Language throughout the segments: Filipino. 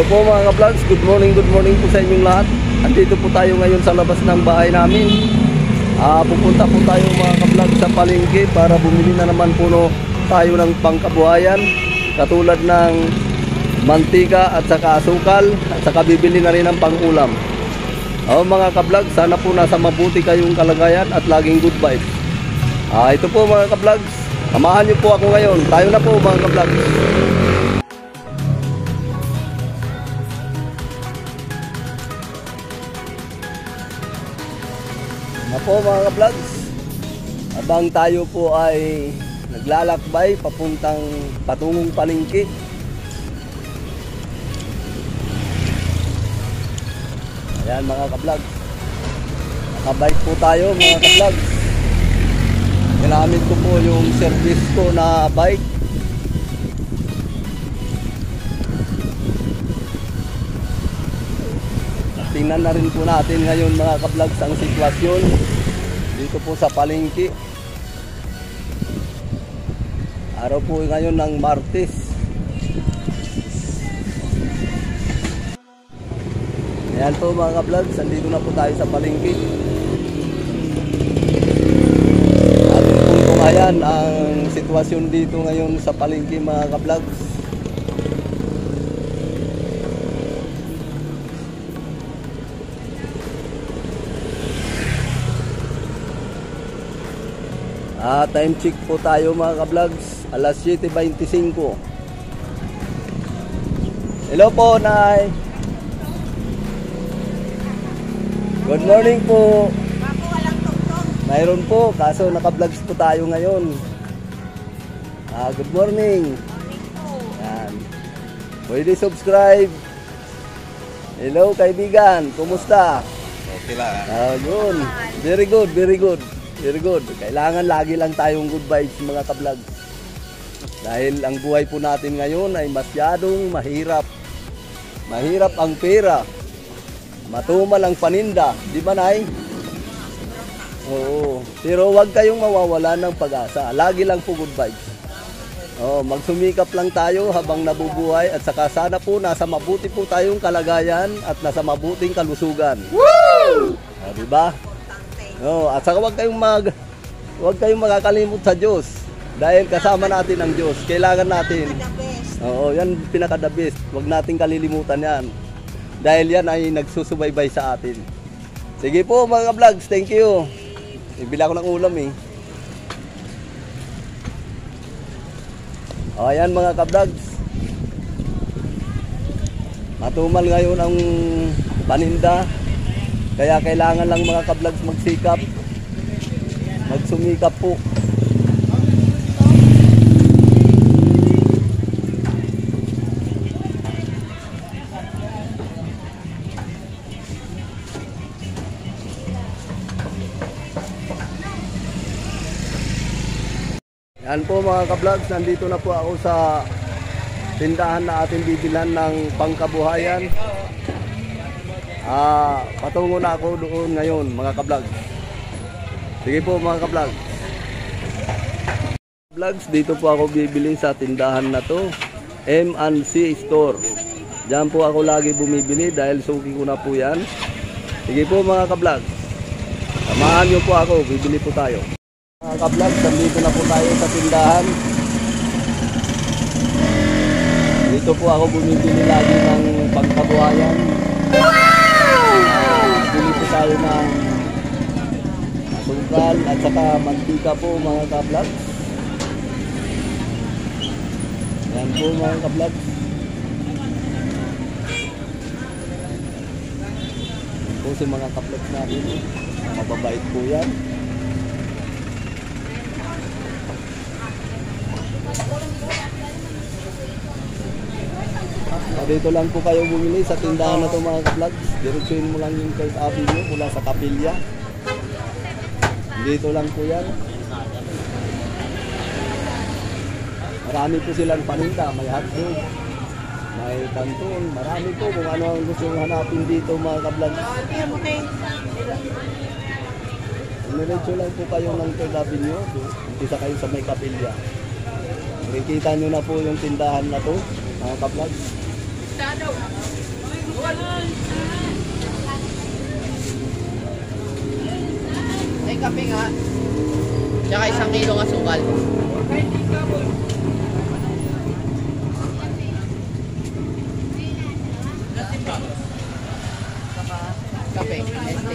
po mga ka-vlogs, good morning po sa inyong lahat. Andito po tayo ngayon sa labas ng bahay namin. Pupunta po tayo mga ka-vlogs sa palengke para bumili na naman po tayo ng pangkabuhayan. Katulad ng mantika at saka asukal at saka bibili na rin ng pang-ulam. Mga ka-vlogs, sana po nasa mabuti kayong kalagayan at laging good vibes. Ito po mga ka-vlogs, samahan niyo po ako ngayon. Tayo na po mga ka-vlogs. Po mga ka-vlogs, habang tayo po ay naglalakbay patungong palengke. Ayan mga ka-vlogs, nakabike po tayo mga ka-vlogs. Ginamit ko po yung service ko na bike. Tingnan na rin po natin ngayon mga ka-vlogs ang sitwasyon dito po sa palengke. Araw po ngayon ng Martes. Ayan po mga ka-vlogs, andito na po tayo sa palengke. Atin po kung ayan ang sitwasyon dito ngayon sa palengke mga ka-vlogs. Time check po tayo mga ka-vlogs, alas 7:25. Hello po Nay. Good morning po. Bako walang tugtog. Mayroon po, kaso naka-vlogs po tayo ngayon. Good morning. Morning po. Yan. Pwede subscribe. Hello kaibigan, kumusta? Okay lang. Yun. Very good, very good. Very good. Kailangan lagi lang tayong good vibes mga ka-vlog. Dahil ang buhay po natin ngayon ay masyadong mahirap. Mahirap ang pera. Matumal ang paninda. Di ba, Nay? Oo. Pero huwag kayong mawawala ng pag-asa. Lagi lang po good vibes. Magsumikap lang tayo habang nabubuhay at saka sana po nasa mabuti po tayong kalagayan at nasa mabuting kalusugan. Woo! Di ba? At saka huwag kayong makakalimot sa Diyos dahil kasama natin ang Diyos. Kailangan natin. Yan pinaka-the best. Huwag natin kalilimutan yan. Dahil yan ay nagsusubaybay sa atin. Sige po mga vlogs, thank you. Ibila ko ng ulam eh. Ayan mga ka-vlogs. Matumal ngayon ang paninda. Kaya kailangan lang mga ka-vlogs magsikap. Magsumikap po. Yan po mga ka-vlogs, nandito na po ako sa tindahan na ating bibilan ng pangkabuhayan. Patungo na ako doon ngayon mga ka-vlogs. Sige po mga ka-vlogs. Vlogs, dito po ako bibili sa tindahan na to, M&C Store. Diyan po ako lagi bumibili dahil suki ko na po yan. Sige po mga ka-vlogs, samahan nyo po ako, bibili po tayo. Mga ka-vlogs, nandito na po tayo sa tindahan. Dito po ako bumibili lagi ng pangkabuhayan. Bili po tayo ng asukal at saka mantika po mga ka-vlogs. Yan po mga ka-vlogs. Yan po si mga ka-vlogs natin. Mababait po yan. Dito lang po kayo bumili sa tindahan na ito mga ka-vlogs. Diretsuhin mo lang yung Third Avenue mula sa Kapilya. Dito lang po yan. Marami po silang paninda. May hotdog, may kanton. Marami po kung ano ang gusto hanapin dito mga ka-vlogs. Diretso lang po kayo ng Third Avenue. Umpisa kayo sa may Kapilya. Makikita nyo na po yung tindahan na to mga ka-vlogs. May kape nga. Tsaka 1 kilo nga sukal. Kape.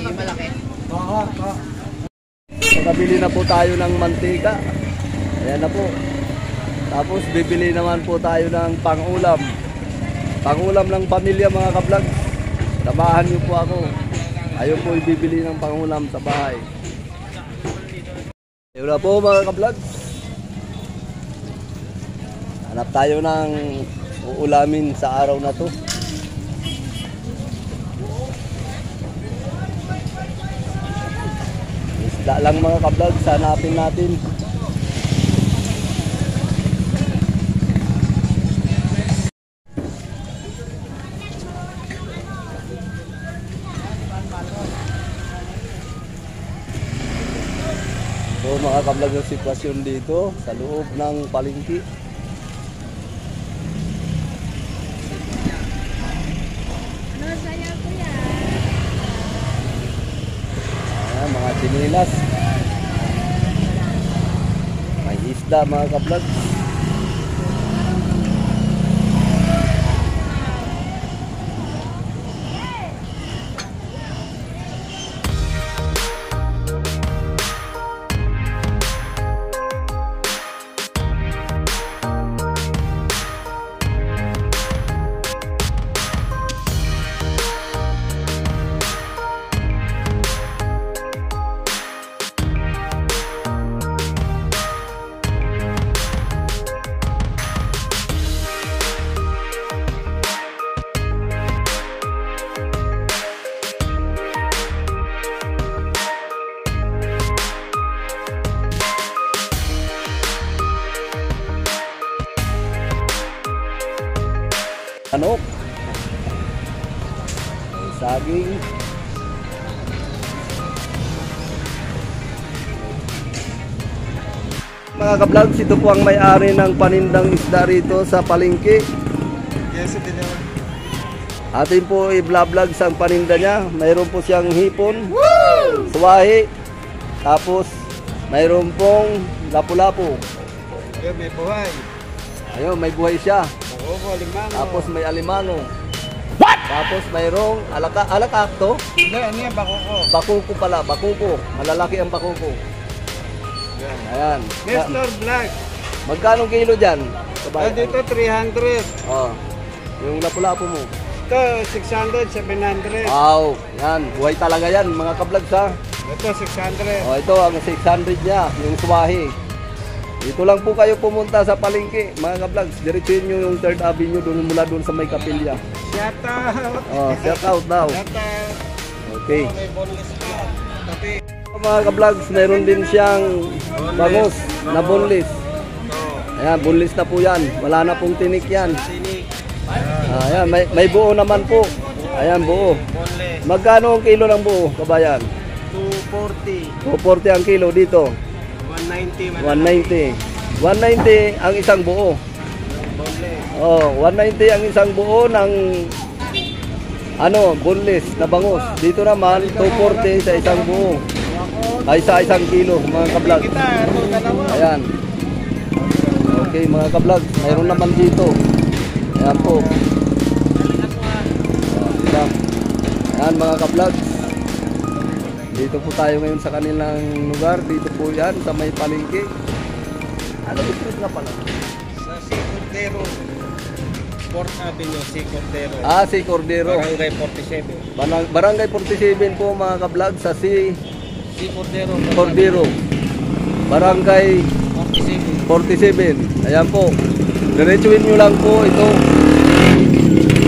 Yung malaki. Nakabili na po tayo ng mantika. Ayan na po. Tapos bibili naman po tayo ng pang-ulam. Pang-ulam ng pamilya mga ka-vlog. Samahan niyo po ako. Ayun po ibibili ng pang-ulam sa bahay. Ayun na po mga ka-vlog. Hanap tayo ng uulamin sa araw na to. Isda lang mga ka-vlog, hanapin natin. So mga ka-vlog, yung sitwasyon dito sa loob ng palengke. Ayan, mga sinilas. May isda mga ka-vlog. Manok, saging, mga ka-vlogs, ito po ang may-ari ng panindang isda rito sa palengke. Yes, ito naman. Atin po i-vlog ang paninda niya. Mayroon po siyang hipon, suwahi, tapos mayroon pong lapu-lapu. Yan, may buhay. Ayun, may buhay siya. Bagogo, limango. Tapos may alimango. Tapos mayroong alakak to. Hindi, ano yan, bagogo. Bakuko pala, bakuko. Malalaki ang bakuko. Yan. Ayan. Nestor Black. Magkano kilo dyan? Dito, 300. Oh, yung lapu-lapu mo. Ito, 600, 700. Wow, yan. Buhay talaga yan, mga ka-vlogs ha. Ito, 600. Oh, ito ang 600 niya, yung suwahi. Dito lang po kayo pumunta sa palengke, mga ka-vlogs. Diretsuhin nyo yung 3rd Avenue doon mula doon sa may kapilya. Shout out. Oh, shout out daw. Shout out. Okay. May bonus pa. Tapi. Mga ka-vlogs, mayroon din siyang bangus na boneless. Ayan, boneless na po yan. Wala na pong tinik yan. Sinik. Ayan, may buo naman po. Ayan, buo. Boneless. Magkano ang kilo ng buo, kabayan? 240. 240 ang kilo dito. 190. 190. 190 ang isang buo. Boneless. Oh, 190 ang isang buo ng boneless na bangus. Dito naman 240 sa isang buo. Ay sa isang kilo, mga ka-vlog. Kita, ito, dalawa. Ayan. Okay, mga ka-vlog, mayroon naman dito. Ayan po. Ayan. Ayan, mga ka-vlog. Dito po tayo ngayon sa kanilang lugar. Dito po yan, sa may palengke. Ano street nga pala? Sa C. Cordero. 4th Avenue, C. Cordero. Ah, si Cordero. Barangay 47. Barangay 47 po, mga ka-vlog, sa si C. Cordero. Cordero. Barangay 47. 47. Ayan po. Diretsuhin nyo lang po ito.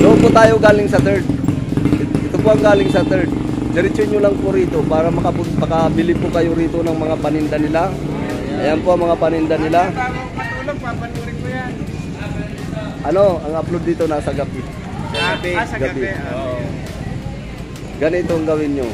Doon po tayo galing sa 3rd. Ito po ang galing sa 3rd. Diretsuhin nyo lang po rito para makabili po kayo rito ng mga paninda nila. Ayan po ang mga paninda nila. Matulog, papanurin ko yan. Ano, ang upload dito nasa gabi. Gabi. Sa Gabi. gabi. Oo. Ganito ang gawin nyo.